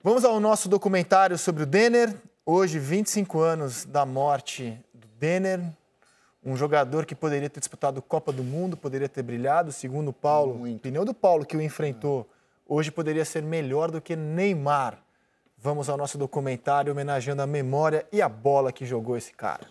Vamos ao nosso documentário sobre o Denner. Hoje, 25 anos da morte do Denner, um jogador que poderia ter disputado Copa do Mundo, poderia ter brilhado, segundo o Paulo, o pneu do Paulo que o enfrentou, hoje poderia ser melhor do que Neymar. Vamos ao nosso documentário homenageando a memória e a bola que jogou esse cara.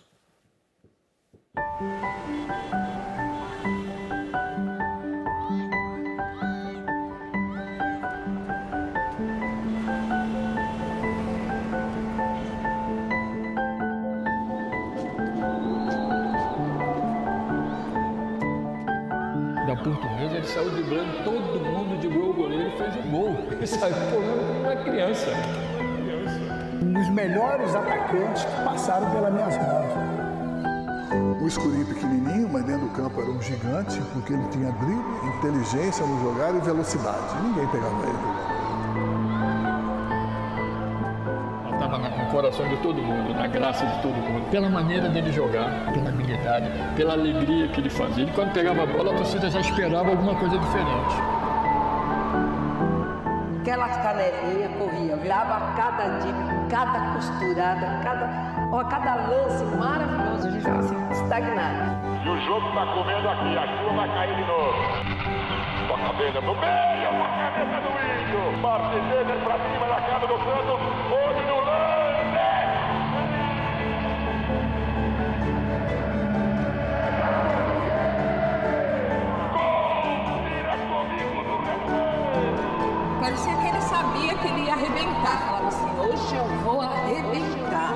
Da Portuguesa, ele saiu driblando todo mundo, driblou o goleiro e fez um gol. Ele saiu pulando como uma criança. Um dos melhores atacantes que passaram pelas minhas mãos. Um escurinho pequenininho, mas dentro do campo era um gigante, porque ele tinha drible, inteligência no jogar e velocidade. Ninguém pegava ele. Estava no coração de todo mundo, na graça de todo mundo, pela maneira dele jogar, pela habilidade, pela alegria que ele fazia. E quando pegava a bola, a torcida já esperava alguma coisa diferente. Aquelas canelinhas corriam, virava cada drible, cada costurada, cada lance maravilhoso. A gente ficava assim, estagnado. E o jogo está comendo aqui, a chuva vai cair de novo. Toca a cabeça no meio, a cabeça do índio. Martin Denner pra cima da cara do canto, olho no lance. Gol! Tira comigo do replay. Parecia que ele sabia que ele ia arrebentar. Falava assim, hoje eu vou arrebentar.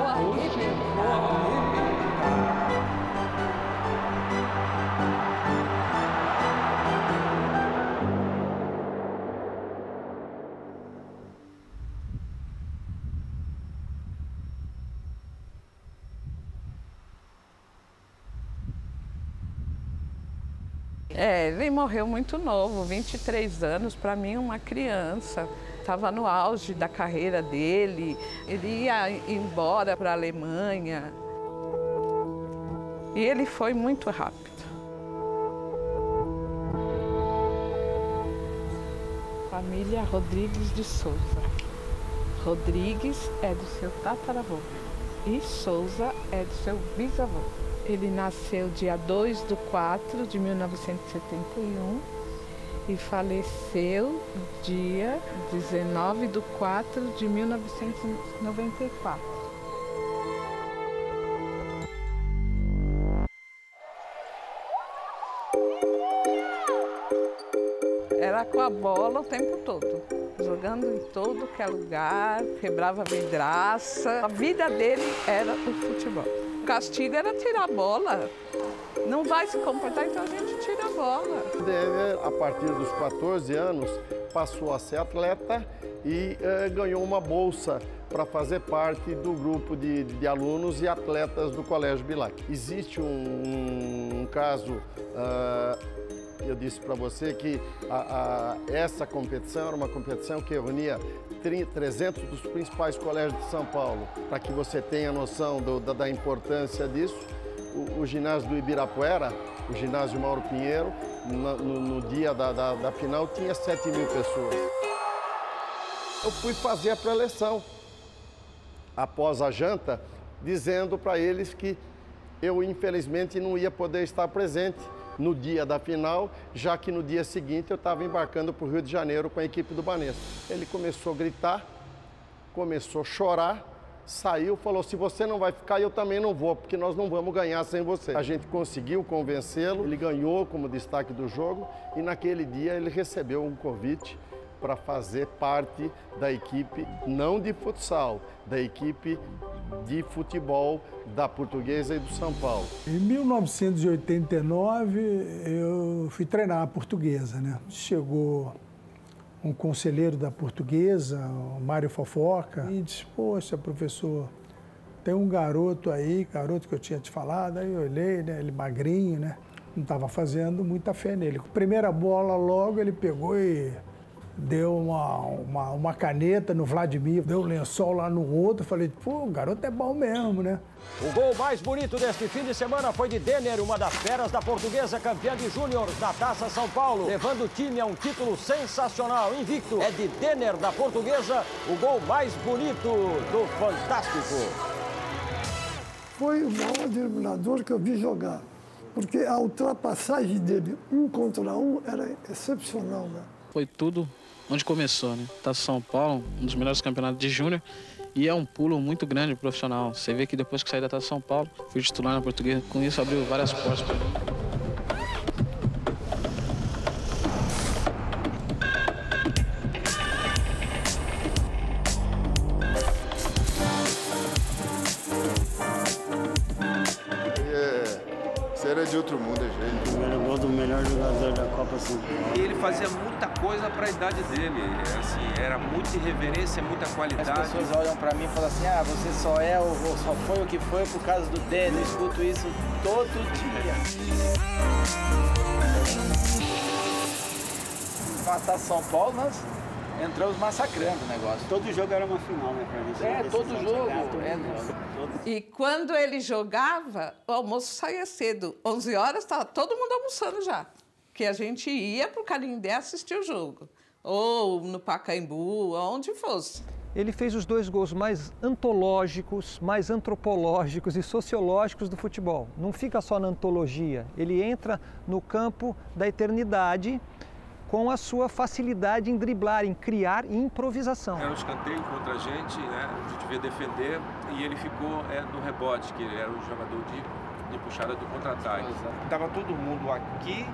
Ele morreu muito novo, 23 anos, para mim uma criança. Estava no auge da carreira dele, ele ia embora para a Alemanha. E ele foi muito rápido. Família Rodrigues de Souza. Rodrigues é do seu tataravô e Souza é do seu bisavô. Ele nasceu dia 2/4 de 1971 e faleceu dia 19/4 de 1994. Era com a bola o tempo todo, jogando em todo que é lugar, quebrava vidraça. A vida dele era o futebol. O castigo era tirar a bola. Não vai se comportar, então a gente tira a bola. Denner, a partir dos 14 anos, passou a ser atleta e ganhou uma bolsa para fazer parte do grupo de alunos e atletas do Colégio Bilac. Existe um caso, eu disse para você que essa competição era uma competição que reunia 300 dos principais colégios de São Paulo. Para que você tenha noção da importância disso, o ginásio do Ibirapuera, o ginásio Mauro Pinheiro, no dia da final tinha 7 mil pessoas. Eu fui fazer a pré-eleção, após a janta, dizendo para eles que eu, infelizmente, não ia poder estar presente no dia da final, já que no dia seguinte eu estava embarcando para o Rio de Janeiro com a equipe do Banespa. Ele começou a gritar, começou a chorar, saiu, falou, se você não vai ficar, eu também não vou, porque nós não vamos ganhar sem você. A gente conseguiu convencê-lo, ele ganhou como destaque do jogo e naquele dia ele recebeu um convite para fazer parte da equipe, não de futsal, da equipe de futebol da Portuguesa e do São Paulo. Em 1989, eu fui treinar a Portuguesa, né? Chegou um conselheiro da Portuguesa, o Mário Fofoca, e disse, poxa, professor, tem um garoto aí, garoto que eu tinha te falado, aí eu olhei, né? Ele magrinho, né? Não estava fazendo muita fé nele. Primeira bola, logo ele pegou e deu uma caneta no Vladimir, deu um lençol lá no outro. Falei, pô, o garoto é bom mesmo, né? O gol mais bonito deste fim de semana foi de Denner, uma das feras da Portuguesa, campeã de júnior da Taça São Paulo, levando o time a um título sensacional, invicto. É de Denner, da Portuguesa, o gol mais bonito do Fantástico. Foi o maior driblador que eu vi jogar, porque a ultrapassagem dele, 1 contra 1, era excepcional, né? Foi tudo onde começou, né? Taça São Paulo, um dos melhores campeonatos de júnior, e é um pulo muito grande pro profissional. Você vê que depois que saí da Taça São Paulo, fui titular na Portuguesa, com isso abriu várias portas para mim. Era de outro mundo, gente. Primeiro gol do melhor jogador da Copa São Paulo. Ele fazia muita coisa para a idade dele. Assim, era muita irreverência, muita qualidade. As pessoas olham para mim e falam assim, você só é ou só foi o que foi por causa do Denner. Eu escuto isso todo dia. Matar São Paulo, nós entramos massacrando o negócio. Todo jogo era uma final, né, pra gente? Todo jogo. E quando ele jogava, o almoço saía cedo. 11 horas, estava todo mundo almoçando já. Que a gente ia para o Canindé assistir o jogo. Ou no Pacaembu, aonde fosse. Ele fez os 2 gols mais antológicos, mais antropológicos e sociológicos do futebol. Não fica só na antologia. Ele entra no campo da eternidade com a sua facilidade em driblar, em criar e improvisação. Era um escanteio contra a gente, né? A gente devia defender e ele ficou no rebote, que ele era o jogador de puxada do contra-ataque. Estava todo mundo aqui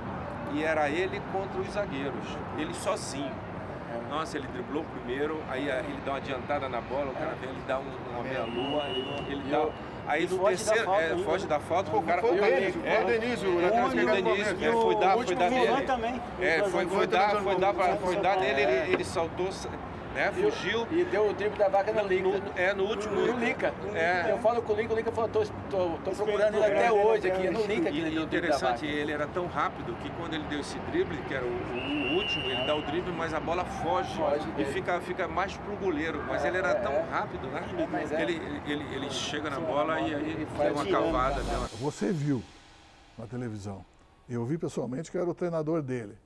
e era ele contra os zagueiros, ele sozinho. Nossa, ele driblou primeiro, aí ele dá uma adiantada na bola, o cara vem, ele dá uma meia-lua, ele dá... Aí no terceiro, foge da falta, o cara... Foi o Denis, o lateral esquerdo. Foi dar nele. Foi dar nele, ele saltou, né, fugiu. E deu o drible da vaca no Lica. No último... No Lica. Eu falo com o Lica falou, tô procurando ele até hoje aqui, no Lica. E o interessante, ele era tão rápido que quando ele deu esse drible, que era o último, ele dá o drible, mas a bola foge e fica mais pro goleiro. Mas ele era tão rápido, né? Ele chega na bola e aí deu uma cavada. Você viu na televisão. Eu vi pessoalmente que era o treinador dele.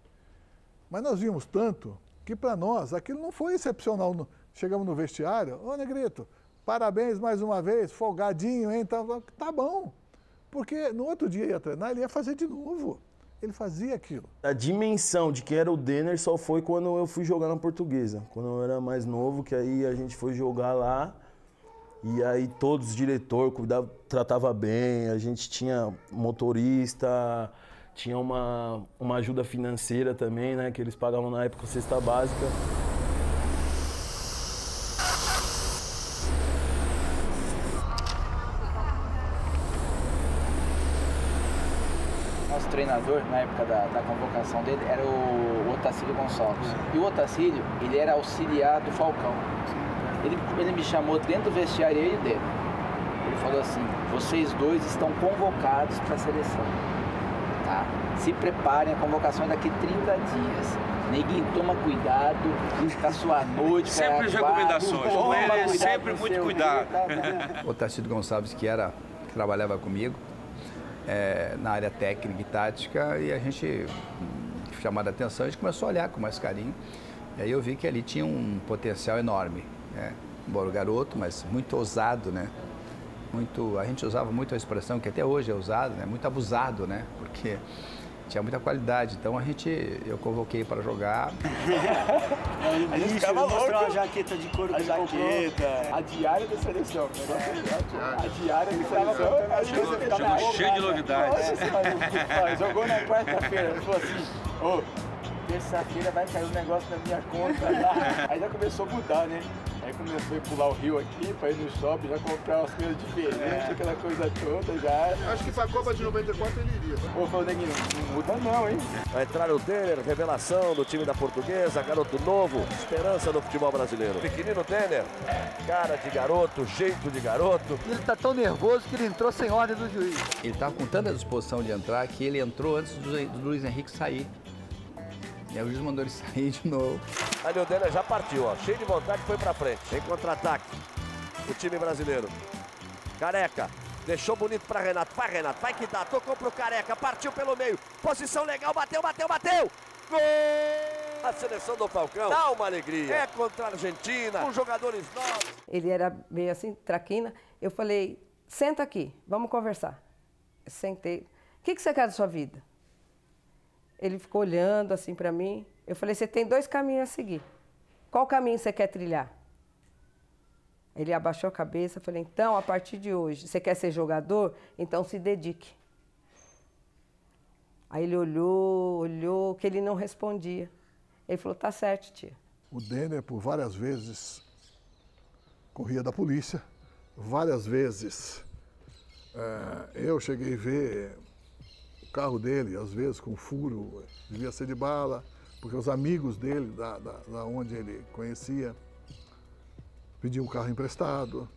Mas nós vimos tanto que para nós aquilo não foi excepcional. Chegamos no vestiário, ô Negrito, parabéns mais uma vez, folgadinho, hein? Tá bom. Porque no outro dia ia treinar, ele ia fazer de novo. Ele fazia aquilo. A dimensão de quem era o Denner só foi quando eu fui jogar na Portuguesa. Quando eu era mais novo, que aí a gente foi jogar lá. E aí todos os diretores tratavam bem, a gente tinha motorista, tinha uma ajuda financeira também, né? Que eles pagavam na época cesta básica. Nosso treinador, na época da convocação dele, era o Otacílio Gonçalves. E o Otacílio, ele era auxiliar do Falcão. Ele me chamou dentro do vestiário, eu e dele. Ele falou assim, vocês dois estão convocados para a seleção. Tá? Se preparem, a convocação é daqui 30 dias. Neguinho, toma cuidado com a sua noite. Sempre as recomendações, com ele sempre muito cuidado. O Otacílio Gonçalves, que trabalhava comigo na área técnica e tática, e a gente, chamada a atenção, a gente começou a olhar com mais carinho. E aí eu vi que ali tinha um potencial enorme. Embora o garoto, mas muito ousado, né? A gente usava muito a expressão, que até hoje é usado, né? Muito abusado, né? Porque tinha muita qualidade. Então eu convoquei para jogar. A gente ficava louco. Mostrou a jaqueta de couro que ele comprou. A diária da seleção. A diária da seleção. Cheio de novidades. Jogou na quarta-feira, ele falou assim, terça-feira vai cair um negócio na minha conta lá. Aí já começou a mudar, né? Aí começou a pular o rio aqui, pra ir no shopping, já comprar umas coisas diferentes, aquela coisa toda já. Acho que pra Copa de 94 ele iria. Ô, falou, Neguinho, não muda não, hein? Vai entrar o Denner, revelação do time da Portuguesa, garoto novo, esperança no futebol brasileiro. Pequenino Denner, cara de garoto, jeito de garoto. Ele tá tão nervoso que ele entrou sem ordem do juiz. Ele tava com tanta disposição de entrar que ele entrou antes do Luiz Henrique sair. E aí o juiz mandou ele sair de novo. Ali o Denner já partiu, ó. Cheio de vontade, foi pra frente. Tem contra-ataque. O time brasileiro. Careca. Deixou bonito pra Renato. Vai, Renato. Vai que dá. Tocou pro Careca. Partiu pelo meio. Posição legal. Bateu, bateu, bateu. Gol! A seleção do Falcão dá uma alegria. É contra a Argentina, com jogadores novos. Ele era meio assim, traquina. Eu falei, senta aqui, vamos conversar. Eu sentei. O que você quer da sua vida? Ele ficou olhando assim pra mim. Eu falei, você tem 2 caminhos a seguir. Qual caminho você quer trilhar? Ele abaixou a cabeça. Eu falei, então, a partir de hoje, você quer ser jogador? Então se dedique. Aí ele olhou, que ele não respondia. Ele falou, tá certo, tia. O Denner, por várias vezes, corria da polícia. Várias vezes eu cheguei a ver o carro dele, às vezes com furo, devia ser de bala, porque os amigos dele, da onde ele conhecia, pediam o carro emprestado.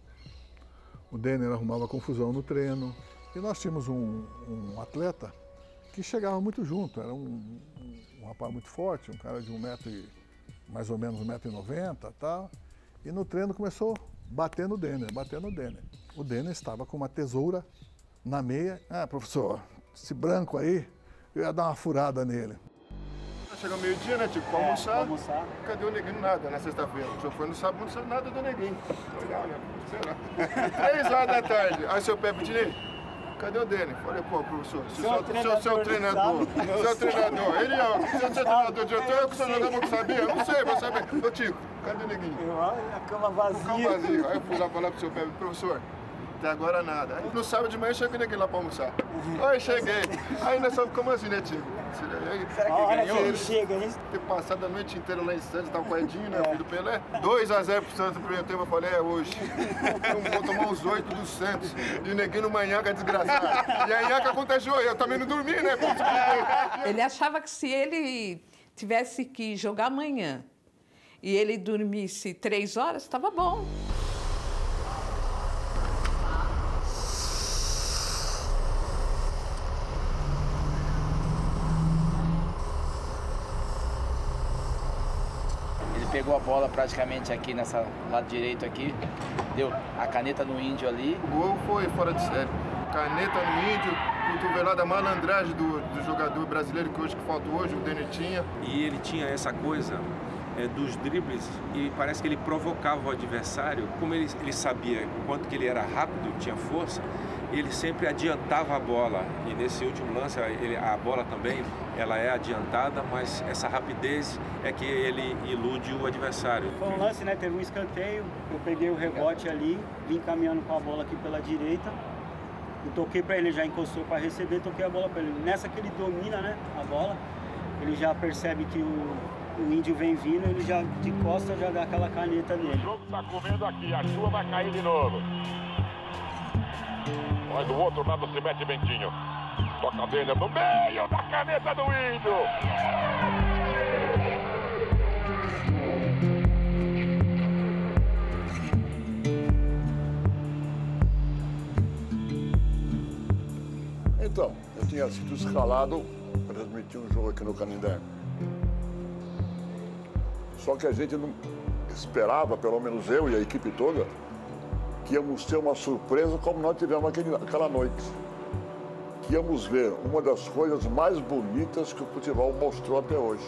O Denner arrumava confusão no treino. E nós tínhamos um atleta que chegava muito junto, era um rapaz muito forte, um cara de mais ou menos 1,90 m e tal. E no treino começou a bater no Denner. O Denner estava com uma tesoura na meia. Ah, professor, esse branco aí, eu ia dar uma furada nele. Chegou meio-dia, né, Tico, pra almoçar. Cadê o Neguinho? Nada, na sexta-feira. O senhor foi no sábado, não sabe nada do Neguinho. Olha, esperar. 3 horas da tarde. Aí seu Pepe Dinei, cadê o Denner? Falei, pô, professor, seu treinador. Ele é seu treinador de outro, eu que sou jogador que sabia? Eu não sei, vou saber. Ô, Tico, cadê o Neguinho? A cama vazia. Aí eu fui lá falar pro seu Pepe, professor, até agora nada. Aí no sábado de manhã eu cheguei o Neguinho lá pra almoçar. Aí cheguei. Aí nós falamos, como assim, né, Tico? Será que ganhou? Ele chega, hein? Ter passado a noite inteira lá em Santos, tava com o Edinho, né, filho do Pelé. 2-0 pro Santos no primeiro tempo, eu falei, é hoje. Vou tomar uns 8 do Santos. E o Neguinho no manhaca desgraçado. E a Inhaca contagiou, eu também não dormi, né? Ele achava que se ele tivesse que jogar amanhã e ele dormisse 3 horas, estava bom. Pegou a bola praticamente aqui nessa lado direito aqui, deu a caneta no índio ali. O gol foi fora de série. Caneta no índio, cotovelada, malandragem do jogador brasileiro que falta hoje, o Denner tinha. E ele tinha essa coisa dos dribles e parece que ele provocava o adversário. Como ele sabia o quanto que ele era rápido, tinha força, ele sempre adiantava a bola. E nesse último lance, a bola também, ela é adiantada, mas essa rapidez é que ele ilude o adversário. Foi um lance, né? Teve um escanteio, eu peguei o rebote ali, vim caminhando com a bola aqui pela direita, e toquei para ele, já encostou para receber, toquei a bola para ele. Nessa que ele domina, né, a bola, ele já percebe que o índio vem vindo, ele já de costas já dá aquela caneta nele. O jogo tá comendo aqui, a chuva vai cair de novo. Mas do outro lado se mete Bentinho. Toca a Denner no meio da caneta do índio. Então, eu tinha sido escalado para transmitir um jogo aqui no Canindé. Só que a gente não esperava, pelo menos eu e a equipe toda, que íamos ter uma surpresa como nós tivemos aquela noite. Que íamos ver uma das coisas mais bonitas que o futebol mostrou até hoje.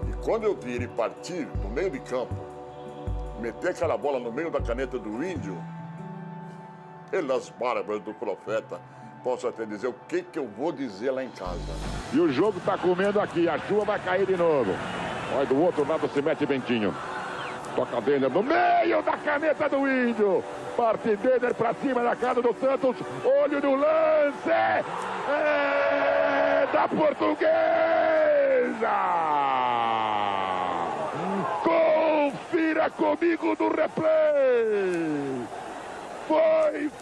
E quando eu vi ele partir no meio de campo, meter aquela bola no meio da caneta do índio, pelas barbas do profeta, posso até dizer o que eu vou dizer lá em casa. E o jogo tá comendo aqui, a chuva vai cair de novo. Olha, do outro lado se mete Bentinho. Toca a Denner no meio da caneta do índio. Parte Denner pra cima da cara do Santos. Olho no lance. É da Portuguesa. Confira comigo no replay.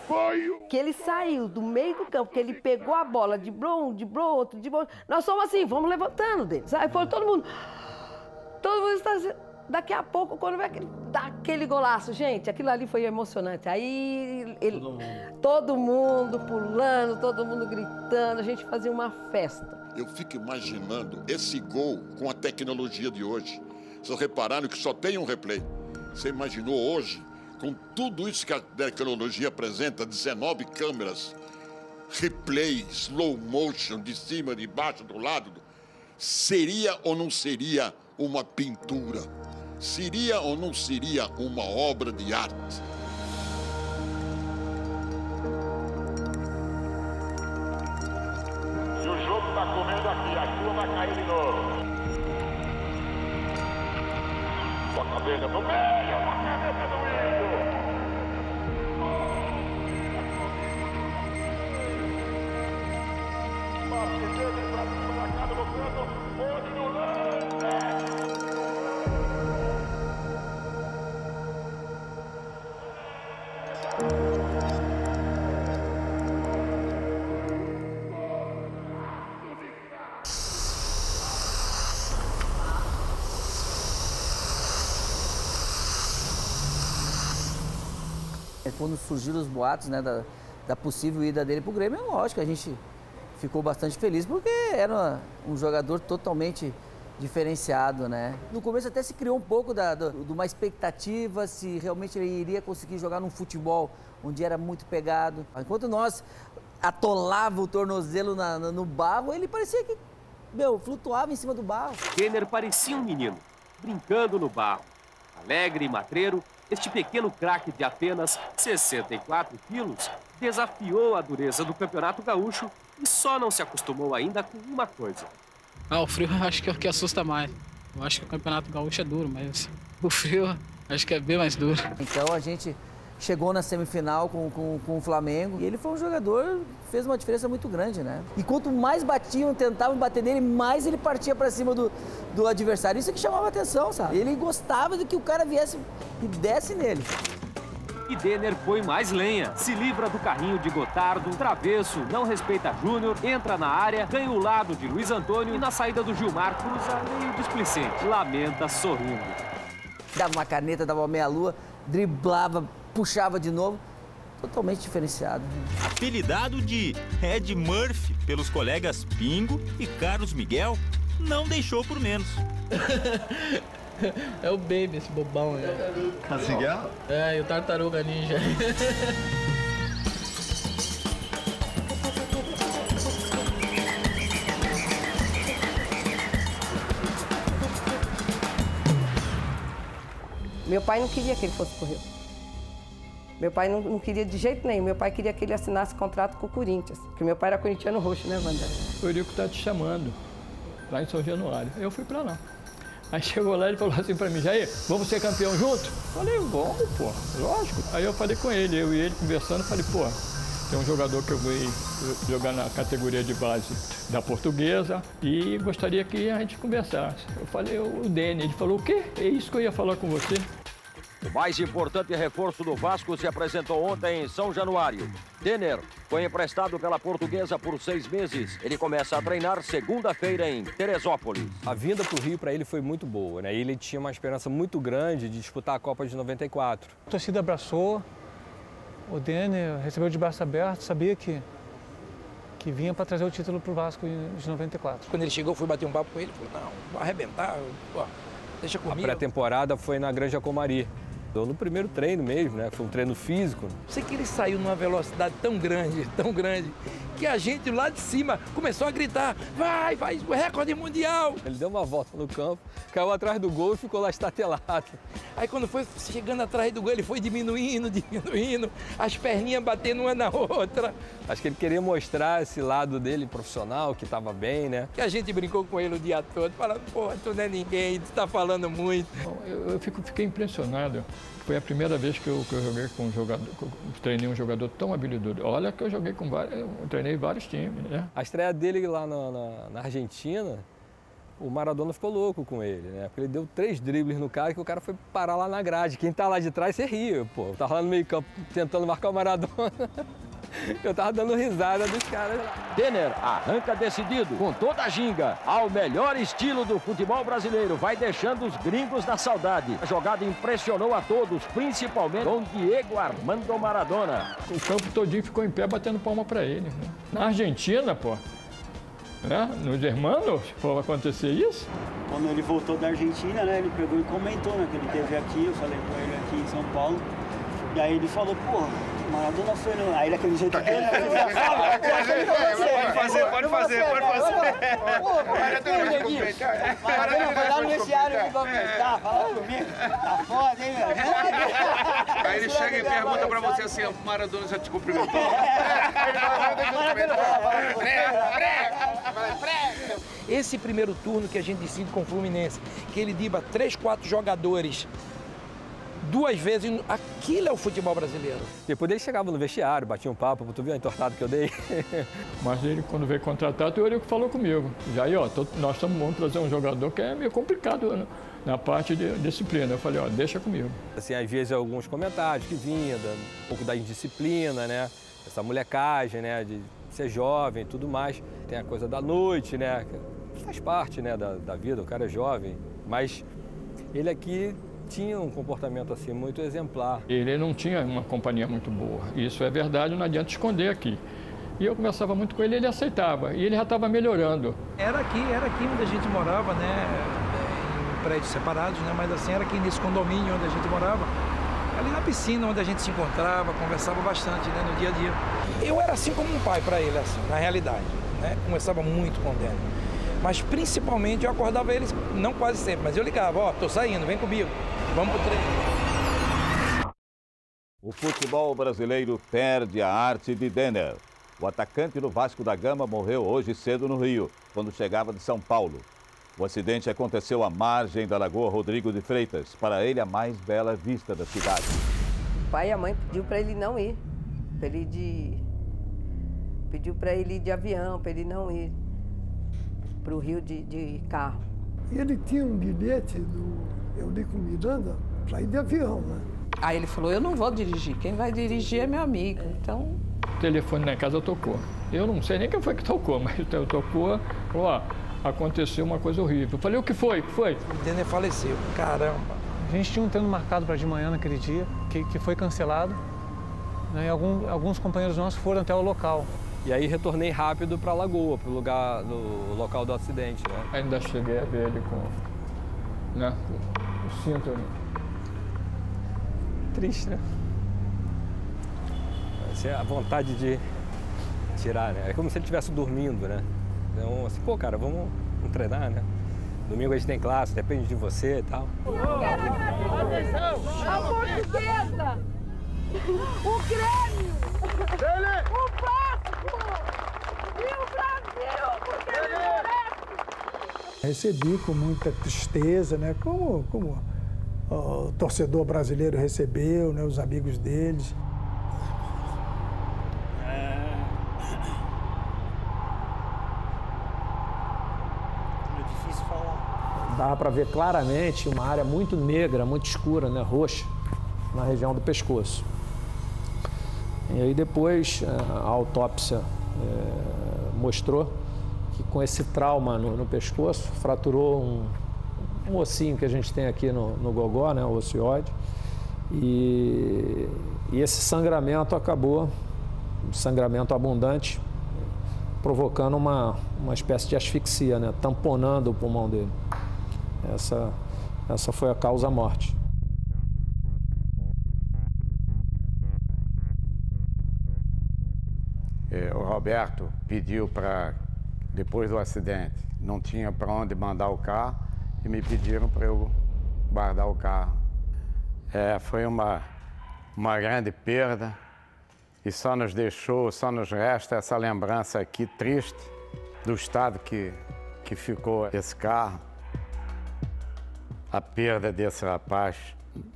Foi o... Que ele saiu do meio do campo, que ele pegou a bola, driblou um, outro. Nós somos assim, vamos levantando dele. Aí foi todo mundo está assim. Daqui a pouco, quando vai dar aquele golaço, gente, aquilo ali foi emocionante. Aí todo mundo pulando, todo mundo gritando, a gente fazia uma festa. Eu fico imaginando esse gol com a tecnologia de hoje. Vocês repararam que só tem um replay. Você imaginou hoje, com tudo isso que a tecnologia apresenta, 19 câmeras, replay, slow motion, de cima, de baixo, do lado, seria ou não seria uma pintura? Seria ou não seria uma obra de arte? E o jogo está comendo aqui, a chuva vai cair de novo. Toca a dele no meio, na cabeça do Índio. Parte dele pra cima da casa do canto, olho no lance. Quando surgiram os boatos, né, da possível ida dele para o Grêmio, é lógico, a gente ficou bastante feliz porque era um jogador totalmente diferenciado, né? No começo até se criou um pouco de uma expectativa se realmente ele iria conseguir jogar num futebol onde era muito pegado. Enquanto nós atolava o tornozelo no barro, ele parecia que, flutuava em cima do barro. Denner parecia um menino, brincando no barro. Alegre e matreiro, este pequeno craque de apenas 64 quilos desafiou a dureza do Campeonato Gaúcho e só não se acostumou ainda com uma coisa. O frio eu acho que é o que assusta mais. Eu acho que o Campeonato Gaúcho é duro, mas o frio acho que é bem mais duro. Então a gente chegou na semifinal com o Flamengo e ele foi um jogador que fez uma diferença muito grande, né? E quanto mais batiam, tentavam bater nele, mais ele partia para cima do adversário. Isso é que chamava a atenção, sabe? Ele gostava de que o cara viesse e desse nele. E Denner põe mais lenha. Se livra do carrinho de Gotardo, travesso, não respeita Júnior, entra na área, ganha o lado de Luiz Antônio e na saída do Gilmar cruza meio displicente. Lamenta sorrindo. Dava uma caneta, dava uma meia-lua, driblava, puxava de novo. Totalmente diferenciado. Apelidado de Ed Murphy pelos colegas Pingo e Carlos Miguel, não deixou por menos. É o Baby, esse bobão, né? Carlos Miguel? É, e o Tartaruga Ninja. Meu pai não queria que ele fosse pro Rio. Meu pai não queria de jeito nenhum. Meu pai queria que ele assinasse contrato com o Corinthians. Porque meu pai era corintiano roxo, né, Wander? O Eurico tá te chamando, lá em São Januário. Eu fui pra lá. Aí chegou lá e falou assim pra mim, Jair, vamos ser campeão junto? Falei, vamos, pô, lógico. Aí eu falei com ele, eu e ele conversando, falei, pô, tem um jogador que eu vou jogar na categoria de base da Portuguesa e gostaria que a gente conversasse. Eu falei, o Denner, ele falou, o quê? É isso que eu ia falar com você. O mais importante reforço do Vasco se apresentou ontem em São Januário. Denner foi emprestado pela Portuguesa por 6 meses. Ele começa a treinar segunda-feira em Teresópolis. A vinda para o Rio para ele foi muito boa, né? Ele tinha uma esperança muito grande de disputar a Copa de 94. A torcida abraçou, o Denner recebeu de braço aberto, sabia que vinha para trazer o título para o Vasco de 94. Quando ele chegou, eu fui bater um papo com ele, falou, não, vai arrebentar, pô, deixa comigo. A pré-temporada foi na Granja Comari. No primeiro treino mesmo, né? Foi um treino físico. Sei que ele saiu numa velocidade tão grande, que a gente lá de cima começou a gritar, vai, recorde mundial. Ele deu uma volta no campo, caiu atrás do gol e ficou lá estatelado. Aí quando foi chegando atrás do gol, ele foi diminuindo, as perninhas batendo uma na outra. Acho que ele queria mostrar esse lado dele profissional, que estava bem, né? Que a gente brincou com ele o dia todo, falando, pô, tu não é ninguém, tu tá falando muito. Eu fiquei impressionado. Foi a primeira vez que eu joguei com um jogador, treinei um jogador tão habilidoso. Olha que eu joguei com eu treinei vários times, né? A estreia dele lá na Argentina, o Maradona ficou louco com ele, né? Porque ele deu 3 dribles no cara que o cara foi parar lá na grade. Quem tá lá de trás, você ria, pô. Eu tava lá no meio campo tentando marcar o Maradona. Eu tava dando risada dos caras lá. Denner arranca decidido, com toda a ginga, ao melhor estilo do futebol brasileiro. Vai deixando os gringos na saudade. A jogada impressionou a todos, principalmente com Diego Armando Maradona. O campo todinho ficou em pé batendo palma pra ele. Né? Na Argentina, pô, né? Nos irmãos, for acontecer isso. Quando ele voltou da Argentina, né, ele pegou e comentou, né, que ele esteve aqui, eu falei com ele aqui em São Paulo. E aí ele falou, pô, Maradona foi no... Aí daquele jeito dele, né? Pode fazer. Maradona foi lá no vestiário e comentar, falar comigo. Tá foda, hein, meu? Aí ele chega e pergunta pra você assim, o Maradona já te cumprimentou? Esse primeiro turno que a gente decide com o Fluminense, que ele diba 3, 4 jogadores 2 vezes, aquilo é o futebol brasileiro. Depois ele chegava no vestiário, batia um papo, tu viu a entortada que eu dei? Mas ele, quando veio contratado, ele falou comigo. Já aí, ó, nós vamos trazer um jogador que é meio complicado, né? Na parte de disciplina. Eu falei, ó, deixa comigo. Assim, às vezes alguns comentários que vinham, um pouco da indisciplina, né? Essa molecagem, né? De ser jovem e tudo mais. Tem a coisa da noite, né? Que faz parte, né, da vida, o cara é jovem. Mas ele aqui tinha um comportamento assim muito exemplar. Ele não tinha uma companhia muito boa. Isso é verdade, não adianta esconder aqui. E eu conversava muito com ele, ele aceitava. E ele já estava melhorando. Era aqui onde a gente morava, né? Em prédios separados, né? Mas assim, era aqui nesse condomínio onde a gente morava. Ali na piscina, onde a gente se encontrava, conversava bastante, né? No dia a dia. Eu era assim como um pai para ele, assim, na realidade, né? Conversava muito com ele. Mas principalmente eu acordava eles, não quase sempre, mas eu ligava, ó, tô saindo, vem comigo, vamos pro treino. O futebol brasileiro perde a arte de Denner. O atacante do Vasco da Gama morreu hoje cedo no Rio, quando chegava de São Paulo. O acidente aconteceu à margem da Lagoa Rodrigo de Freitas, para ele a mais bela vista da cidade. O pai e a mãe pediu para ele não ir, pediu para ele ir de avião, para ele não ir para o Rio de carro. Ele tinha um bilhete do Eurico Miranda para ir de avião, né? Aí ele falou, eu não vou dirigir, quem vai dirigir é meu amigo, então... O telefone na casa tocou. Eu não sei nem quem foi que tocou, mas tocou, falou, ó, aconteceu uma coisa horrível. Eu falei, o que foi? O que foi? O Denner faleceu, caramba. A gente tinha um treino marcado para de manhã naquele dia, que foi cancelado, né? E alguns companheiros nossos foram até o local. E aí retornei rápido para a Lagoa, para o local do acidente, né? Ainda cheguei a ver ele com, né, o cinto ali. Triste, né? Assim, a vontade de tirar, né? É como se ele estivesse dormindo, né? Então, assim, pô, cara, vamos treinar, né? Domingo a gente tem classe, depende de você e tal. A Portuguesa! O Grêmio! O Vasco! E o Brasil! Porque ele merece! Recebi com muita tristeza, né? Como o torcedor brasileiro recebeu, né? Os amigos deles. Dava para ver claramente uma área muito negra, muito escura, né, roxa, na região do pescoço. E aí depois a autópsia mostrou que com esse trauma no pescoço, fraturou um ossinho que a gente tem aqui no gogó, né, o ocioide, e esse sangramento acabou, um sangramento abundante, provocando uma espécie de asfixia, né, tamponando o pulmão dele. Essa foi a causa-morte. O Roberto pediu para, depois do acidente, não tinha para onde mandar o carro e me pediram para eu guardar o carro. Foi uma grande perda e só nos resta essa lembrança aqui triste do estado que ficou esse carro. A perda desse rapaz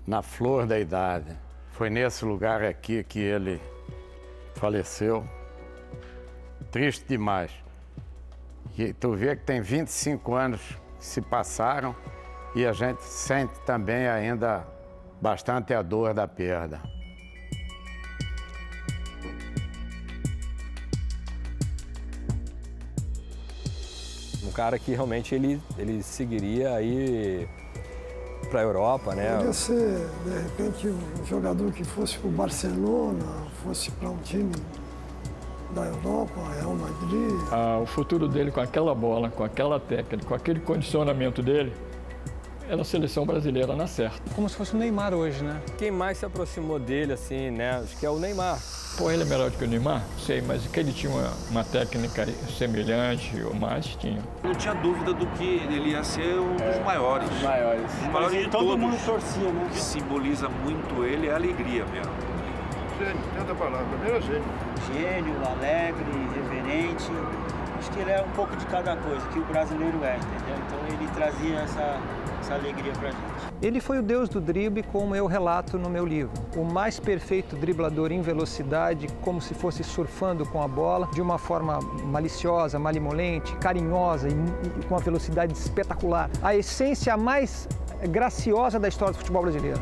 na flor da idade. Foi nesse lugar aqui que ele faleceu. Triste demais. E tu vê que tem 25 anos que se passaram e a gente sente também ainda bastante a dor da perda. Um cara que realmente ele seguiria aí para a Europa, né? Podia ser, de repente, um jogador que fosse para o Barcelona, fosse para um time da Europa, Real Madrid. O futuro dele com aquela bola, com aquela técnica, com aquele condicionamento dele, era a seleção brasileira na certa. Como se fosse o Neymar hoje, né? Quem mais se aproximou dele, assim, né? Acho que é o Neymar. Pô, ele é melhor do que o Neymar? Sei, mas que ele tinha uma técnica semelhante ou mais, tinha. Não tinha dúvida do que ele ia ser um dos maiores. Os maiores. O maior de todo todos. mundo torcia, né? O que simboliza muito ele é a alegria mesmo. Gênio, tenta palavra. Primeiro gênio. Gênio, alegre, reverente. Acho que ele é um pouco de cada coisa, que o brasileiro é, entendeu? Então ele trazia essa alegria pra gente. Ele foi o deus do drible, como eu relato no meu livro. O mais perfeito driblador em velocidade, como se fosse surfando com a bola, de uma forma maliciosa, malemolente, carinhosa e com uma velocidade espetacular. A essência mais graciosa da história do futebol brasileiro.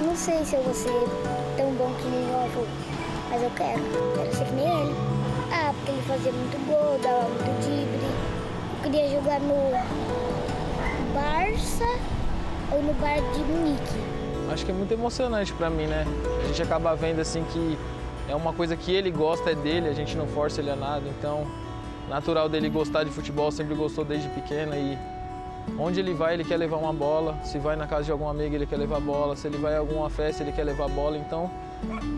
Não sei se eu vou ser tão bom que nem o avô, mas eu quero ser que nem ele. Porque ele fazia muito gol, dava muito drible. Eu queria jogar no Barça ou no Bayern de Munique. Acho que é muito emocionante pra mim, né? A gente acaba vendo assim que é uma coisa que ele gosta, é dele, a gente não força ele a nada, então natural dele gostar de futebol, sempre gostou desde pequeno e onde ele vai, ele quer levar uma bola. Se vai na casa de algum amigo, ele quer levar bola. Se ele vai a alguma festa, ele quer levar bola. Então,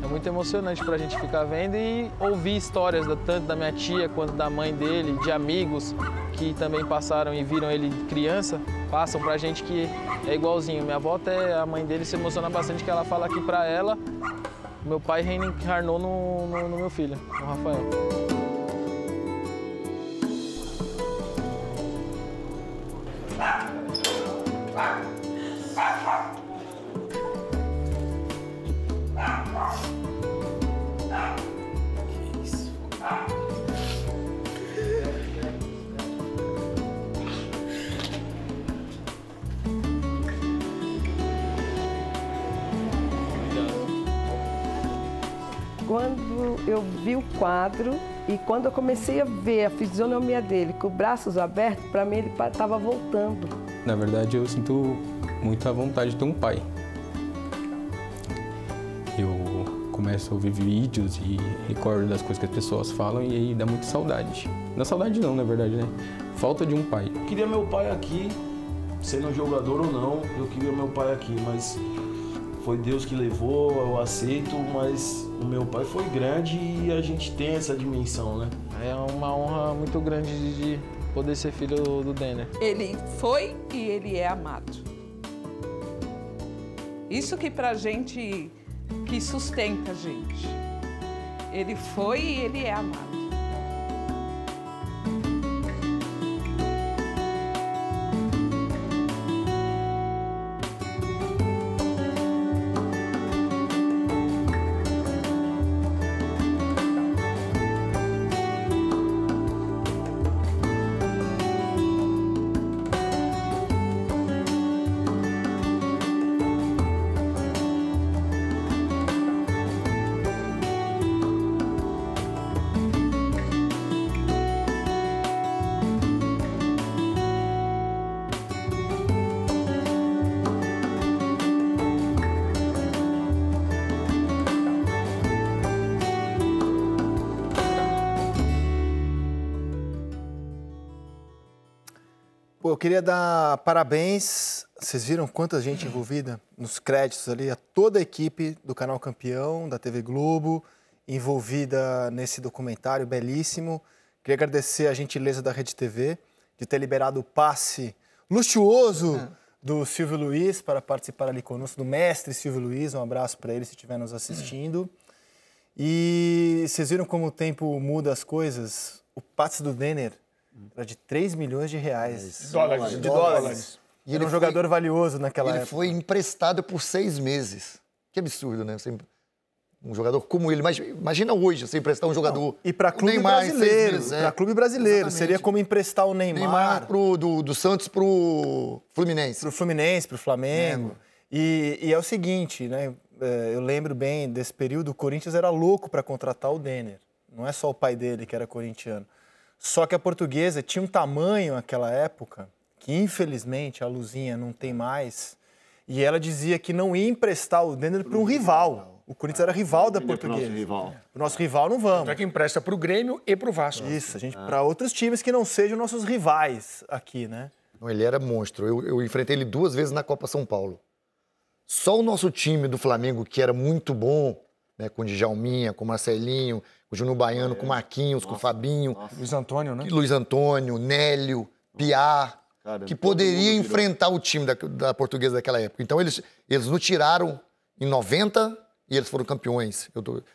é muito emocionante pra gente ficar vendo e ouvir histórias tanto da minha tia quanto da mãe dele, de amigos que também passaram e viram ele criança, passam pra gente que é igualzinho. Minha avó, até a mãe dele se emociona bastante, que ela fala que pra ela, meu pai reencarnou no meu filho, no Rafael. Quando eu vi o quadro e quando eu comecei a ver a fisionomia dele com os braços abertos, para mim ele estava voltando. Na verdade, eu sinto muita vontade de ter um pai. Eu começo a ouvir vídeos e recordo das coisas que as pessoas falam e aí dá muita saudade. Não é saudade não, na verdade, né? Falta de um pai. Eu queria meu pai aqui, sendo jogador ou não, eu queria meu pai aqui, mas foi Deus que levou, eu aceito, mas o meu pai foi grande e a gente tem essa dimensão, né? É uma honra muito grande de poder ser filho do Denner. Ele foi e ele é amado. Isso que pra gente, que sustenta a gente. Ele foi e ele é amado. Pô, eu queria dar parabéns. Vocês viram quanta gente envolvida nos créditos ali? A toda a equipe do Canal Campeão, da TV Globo, envolvida nesse documentário belíssimo. Queria agradecer a gentileza da Rede TV de ter liberado o passe luxuoso do Silvio Luiz para participar ali conosco, do mestre Silvio Luiz. Um abraço para ele se estiver nos assistindo. E vocês viram como o tempo muda as coisas? O passe do Denner era de 3 milhões de reais. Dólares. De dólares. E ele era um jogador valioso naquela época. Ele foi emprestado por 6 meses. Que absurdo, né? Você Um jogador como ele. Mas imagina hoje você emprestar um jogador. E para clube Neymar, brasileiro. Meses, para clube brasileiro. Exatamente. Seria como emprestar o Neymar do Santos pro Fluminense. Pro Fluminense, pro Flamengo. E é o seguinte, né? Eu lembro bem desse período, o Corinthians era louco para contratar o Denner. Não é só o pai dele que era corintiano. Só que a Portuguesa tinha um tamanho naquela época que, infelizmente, a Luzinha não tem mais. E ela dizia que não ia emprestar o Denner para um rival. O Corinthians era rival da Portuguesa. O nosso rival não vamos. Então é que empresta para o Grêmio e para o Vasco. Isso, para outros times que não sejam nossos rivais aqui, né? Não, ele era monstro. Eu enfrentei ele 2 vezes na Copa São Paulo. Só o nosso time do Flamengo, que era muito bom, né, com o Djalminha, com o Marcelinho, com o Júnior Baiano, com o Marquinhos, com o Fabinho. Luiz Antônio, né? Luiz Antônio, Nélio, Piá, que poderia enfrentar o time da Portuguesa daquela época. Então, eles nos tiraram em 90 e eles foram campeões.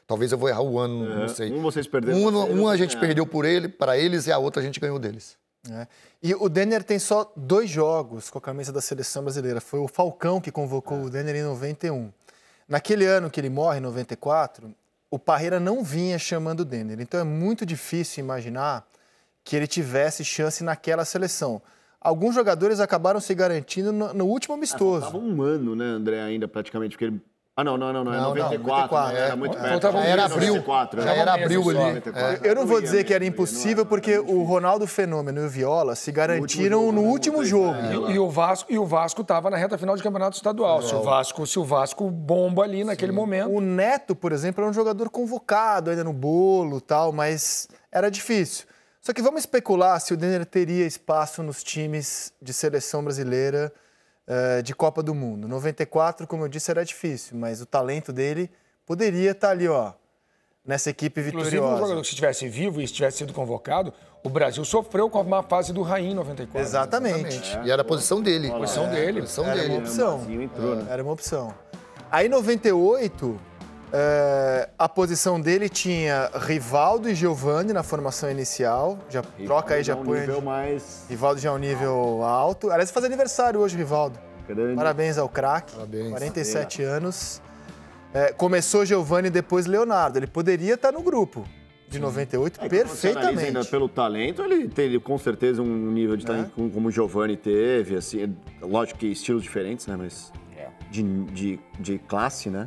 Talvez eu vou errar o ano, não sei. Vocês perderam. Um a gente perdeu para eles e a outra a gente ganhou deles. E o Denner tem só 2 jogos com a camisa da seleção brasileira. Foi o Falcão que convocou o Denner em 91. Naquele ano que ele morre, em 94, o Parreira não vinha chamando o Denner. Então é muito difícil imaginar que ele tivesse chance naquela seleção. Alguns jogadores acabaram se garantindo no último amistoso. Faltava um ano, né, André, ainda praticamente, porque ele... Não, é 94, era muito perto. Era abril. Já era abril ali. Eu não vou dizer que era impossível, porque o Ronaldo Fenômeno e o Viola se garantiram no último jogo. E o Vasco estava na reta final de campeonato estadual. Se o Vasco bomba ali naquele momento. O Neto, por exemplo, era um jogador convocado ainda no bolo e tal, mas era difícil. Só que vamos especular se o Denner teria espaço nos times de seleção brasileira de Copa do Mundo. 94, como eu disse, era difícil, mas o talento dele poderia estar ali, ó, nessa equipe vitoriosa. Inclusive, um jogador que estivesse vivo e estivesse sido convocado, o Brasil sofreu com a má fase do Raí em 94. Exatamente. E era a posição dele. Era uma opção. Era uma opção. Aí, em 98, a posição dele tinha Rivaldo e Giovani na formação inicial. Já troca aí, já põe. Rivaldo já é um nível alto. Aliás, faz aniversário hoje, Rivaldo. Parabéns ao craque. 47 anos. Começou Giovani e depois Leonardo. Ele poderia estar no grupo de 98 perfeitamente. Ainda pelo talento, ele tem com certeza um nível de talento como o Giovani teve. Assim, lógico que estilos diferentes, né? Mas de classe, né?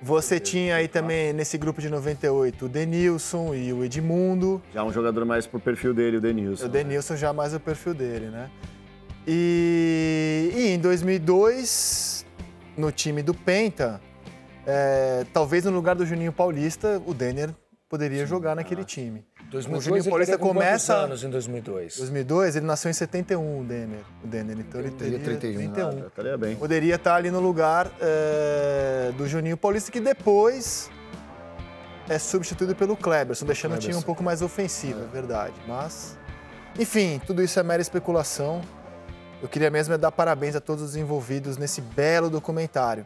Você tinha aí também, nesse grupo de 98, o Denilson e o Edmundo. Já um jogador mais pro perfil dele, o Denilson. O Denilson já mais o perfil dele, né? E em 2002, no time do Penta, talvez no lugar do Juninho Paulista, o Denner poderia jogar naquele time. 2002, o Juninho Paulista começa... quantos anos em 2002? 2002, ele nasceu em 71, o Denner. Então ele teria 31. Estaria bem. Poderia estar ali no lugar do Juninho Paulista, que depois é substituído pelo Kleberson, deixando o time um pouco mais ofensivo, é verdade. Mas, enfim, tudo isso é mera especulação. Eu queria mesmo dar parabéns a todos os envolvidos nesse belo documentário.